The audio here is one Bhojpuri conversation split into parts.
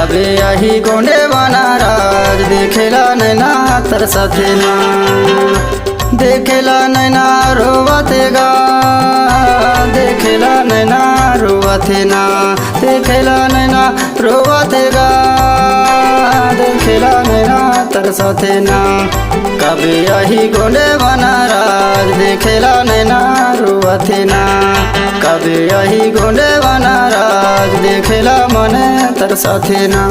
कभी यही गोंडे बना राज देखेला नैना तरसते ना, देखेला नैना रोवतेगा, देखेला नैना रोवते ना, देखेला नैना रोवतेगा, देखेला नैना तरसते ना। कभी यही गोंडे बना राज देखेला नैना रोवते ना, कभी यही गोंडे बना राज देखेला मने तरसते ना।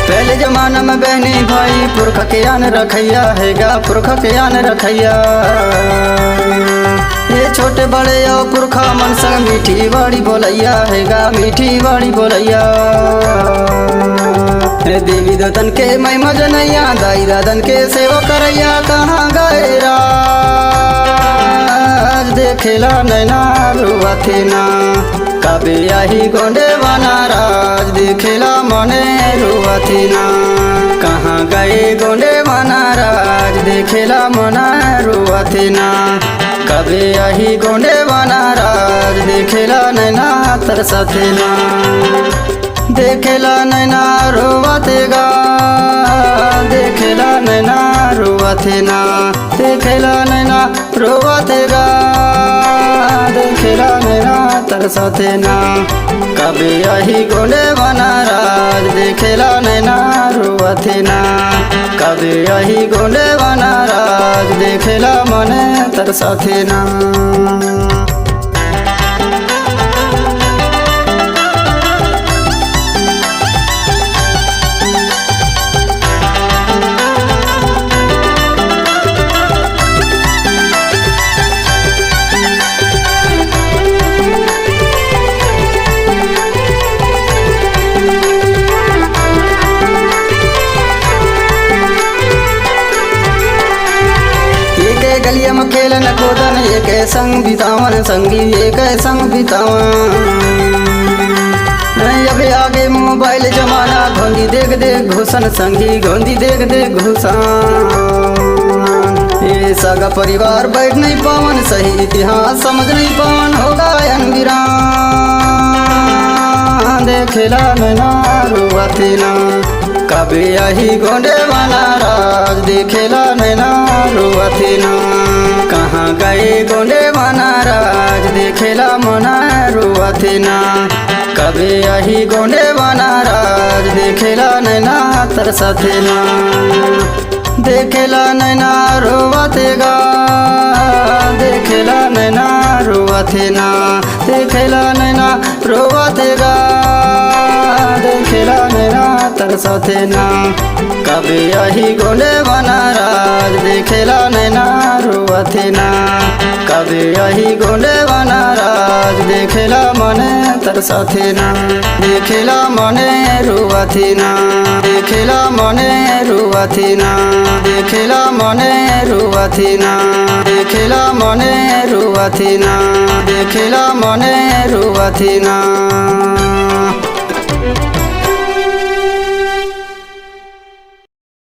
पहले जमाना में बहनी भाई पुरख के आन रखैया हैगा, पुरख के आन रखैया। ये छोटे बड़े और पुरखा मन संग मीठी बड़ी बोलैया हैगा, मीठी बड़ी बोलैया। देवी दतन के मैं मजनैया, दाई दादन के सेवा करैया, कहाँ गए राज देखेला नैना रोवते ना। कभी यही गोंडे बना राज देखेला मने रोवते ना, कहाँ गए गोंडे बना राज देखेला मना रोवते ना। कभी यही गोंडे बना राज देखेला नैना तरसते ना, देखेला नैना रोवतेगा, देखेला नैना रोवते ना, देखेला नैना रोवतेगा, देखेला नैना तरसते ना। कभी यही गोंडे बना राज देखेला नैना रोवते ना, कभी यही गोंडे बना राज देखेला मने तरसते ना। गलिया में खेलन कूदन एक संग बितावन, संगी एक संग बितावन। अब आगे मोबाइल जमाना, घोंदी देख देख घुसन संगी, घोंदी देख देख घुसन। ये सगा परिवार बैठ नहीं पावन, सही इतिहास समझ नहीं पावन, होगा अनगिरान देखेला नैना रोवते ना। कभी यही गोंडे बना राज देखेला नैना रोवते ना, कहाँ गए गोंडे बना राज देखेला मना रोवते ना। कभी यही गोंडे बना राज देखेला नैना तरसते ना, देखेला नैना रोवतेगा, देखेला नैना रोवते ना, देखेला नैना रोवतेगा, देखेला नैना तरसते ना। कभी यही गोंडे बना राज देखेला नैना रोवते ना, कभी यही गोंडे बना राज देखेला मने तरसते ना, देखेला मने रोवते ना, देखेला मने रोवते ना, देखेला मने रोवते ना, देखेला मने रोवते ना, देखेला मने रोवते ना।